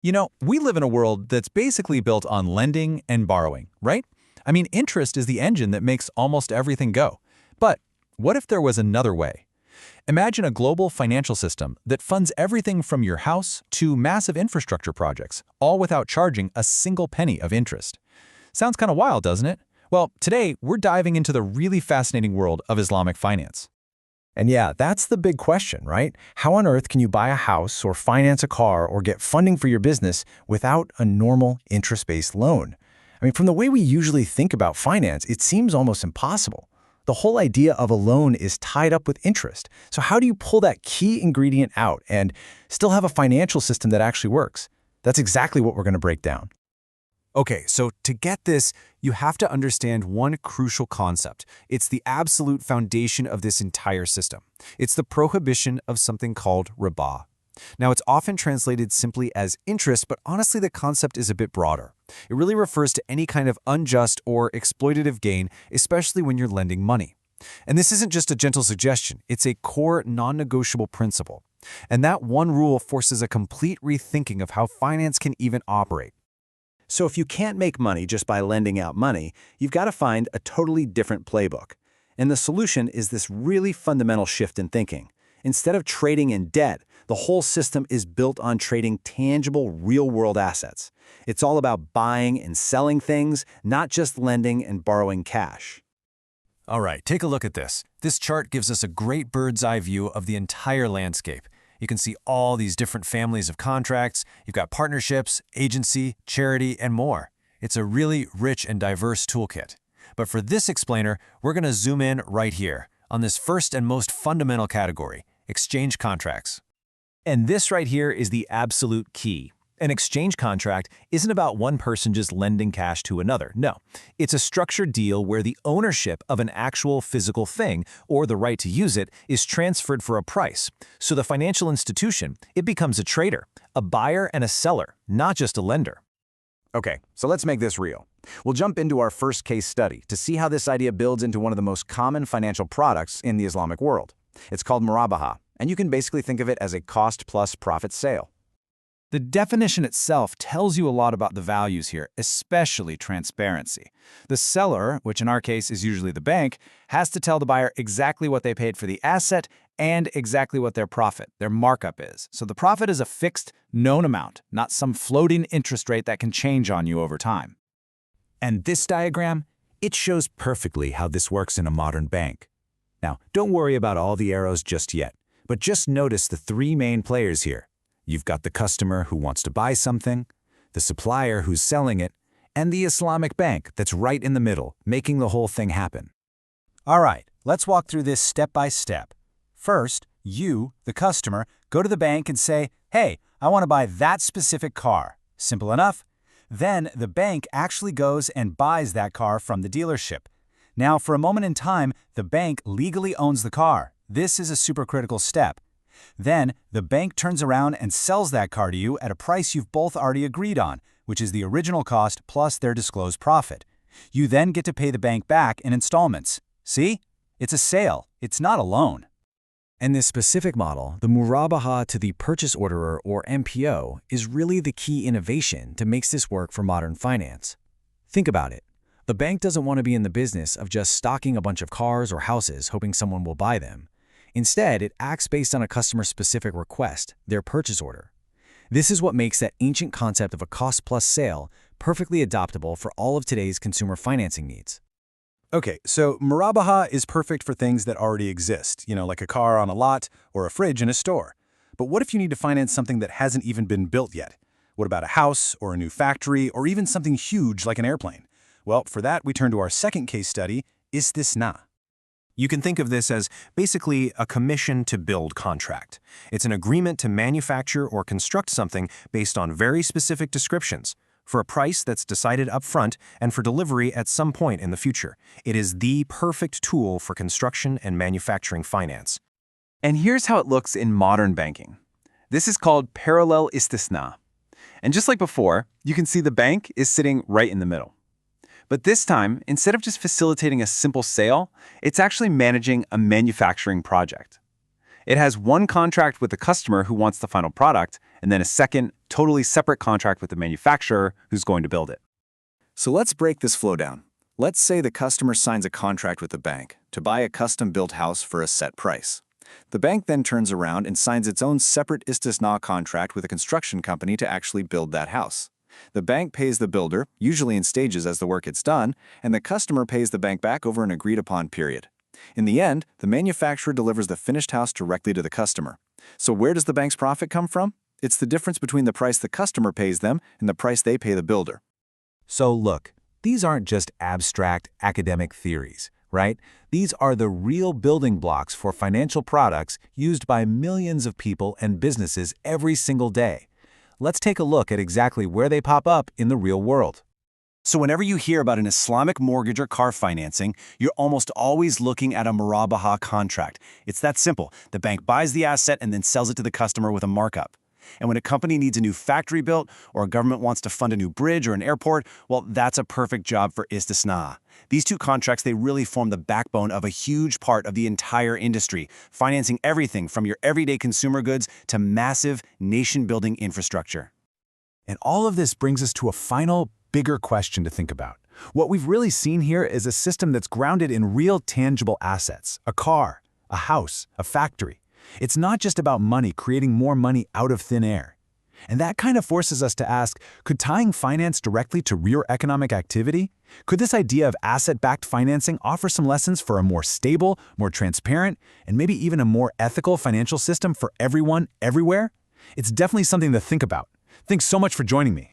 We live in a world that's basically built on lending and borrowing, right? I mean, interest is the engine that makes almost everything go. But what if there was another way? Imagine a global financial system that funds everything from your house to massive infrastructure projects, all without charging a single penny of interest. Sounds kind of wild, doesn't it? Well, today we're diving into the really fascinating world of Islamic finance. And yeah, that's the big question, right? How on earth can you buy a house or finance a car or get funding for your business without a normal interest-based loan? I mean, from the way we usually think about finance, it seems almost impossible. The whole idea of a loan is tied up with interest. So how do you pull that key ingredient out and still have a financial system that actually works? That's exactly what we're going to break down. Okay, so to get this, you have to understand one crucial concept. It's the absolute foundation of this entire system. It's the prohibition of something called riba. Now, it's often translated simply as interest, but honestly, the concept is a bit broader. It really refers to any kind of unjust or exploitative gain, especially when you're lending money. And this isn't just a gentle suggestion, it's a core non-negotiable principle. And that one rule forces a complete rethinking of how finance can even operate. So if you can't make money just by lending out money, you've got to find a totally different playbook. And the solution is this really fundamental shift in thinking. Instead of trading in debt, the whole system is built on trading tangible, real-world assets. It's all about buying and selling things, not just lending and borrowing cash. All right, take a look at this. This chart gives us a great bird's-eye view of the entire landscape. You can see all these different families of contracts. You've got partnerships, agency, charity, and more. It's a really rich and diverse toolkit. But for this explainer, we're going to zoom in right here on this first and most fundamental category, exchange contracts. And this right here is the absolute key. An exchange contract isn't about one person just lending cash to another. No, it's a structured deal where the ownership of an actual physical thing or the right to use it is transferred for a price. So the financial institution, it becomes a trader, a buyer and a seller, not just a lender. Okay, so let's make this real. We'll jump into our first case study to see how this idea builds into one of the most common financial products in the Islamic world. It's called murabaha, and you can basically think of it as a cost plus profit sale. The definition itself tells you a lot about the values here, especially transparency. The seller, which in our case is usually the bank, has to tell the buyer exactly what they paid for the asset and exactly what their profit, their markup is. So the profit is a fixed, known amount, not some floating interest rate that can change on you over time. And this diagram, it shows perfectly how this works in a modern bank. Now, don't worry about all the arrows just yet, but just notice the three main players here. You've got the customer who wants to buy something, the supplier who's selling it, and the Islamic bank that's right in the middle, making the whole thing happen. All right, let's walk through this step by step. First, you, the customer, go to the bank and say, hey, I want to buy that specific car. Simple enough. Then the bank actually goes and buys that car from the dealership. Now, for a moment in time, the bank legally owns the car. This is a supercritical step. Then, the bank turns around and sells that car to you at a price you've both already agreed on, which is the original cost plus their disclosed profit. You then get to pay the bank back in installments. See? It's a sale. It's not a loan. And this specific model, the murabaha to the purchase orderer or MPO, is really the key innovation that makes this work for modern finance. Think about it. The bank doesn't want to be in the business of just stocking a bunch of cars or houses hoping someone will buy them. Instead, it acts based on a customer-specific request, their purchase order. This is what makes that ancient concept of a cost-plus sale perfectly adaptable for all of today's consumer financing needs. Okay, so murabaha is perfect for things that already exist, like a car on a lot or a fridge in a store. But what if you need to finance something that hasn't even been built yet? What about a house or a new factory or even something huge like an airplane? Well, for that, we turn to our second case study, istisna. You can think of this as basically a commission to build contract. It's an agreement to manufacture or construct something based on very specific descriptions, for a price that's decided up front and for delivery at some point in the future. It is the perfect tool for construction and manufacturing finance. And here's how it looks in modern banking. This is called parallel istisna. And just like before, you can see the bank is sitting right in the middle. But this time, instead of just facilitating a simple sale, it's actually managing a manufacturing project. It has one contract with the customer who wants the final product, and then a second, totally separate contract with the manufacturer who's going to build it. So let's break this flow down. Let's say the customer signs a contract with the bank to buy a custom-built house for a set price. The bank then turns around and signs its own separate istisna contract with a construction company to actually build that house. The bank pays the builder, usually in stages as the work gets done, and the customer pays the bank back over an agreed-upon period. In the end, the manufacturer delivers the finished house directly to the customer. So where does the bank's profit come from? It's the difference between the price the customer pays them and the price they pay the builder. So look, these aren't just abstract academic theories, right? These are the real building blocks for financial products used by millions of people and businesses every single day. Let's take a look at exactly where they pop up in the real world. So whenever you hear about an Islamic mortgage or car financing, you're almost always looking at a murabaha contract. It's that simple. The bank buys the asset and then sells it to the customer with a markup. And when a company needs a new factory built or a government wants to fund a new bridge or an airport, well, that's a perfect job for istisna. These two contracts, they really form the backbone of a huge part of the entire industry, financing everything from your everyday consumer goods to massive nation-building infrastructure. And all of this brings us to a final, bigger question to think about. What we've really seen here is a system that's grounded in real tangible assets, a car, a house, a factory. It's not just about money creating more money out of thin air. And that kind of forces us to ask, could tying finance directly to real economic activity? Could this idea of asset-backed financing offer some lessons for a more stable, more transparent, and maybe even a more ethical financial system for everyone, everywhere? It's definitely something to think about. Thanks so much for joining me.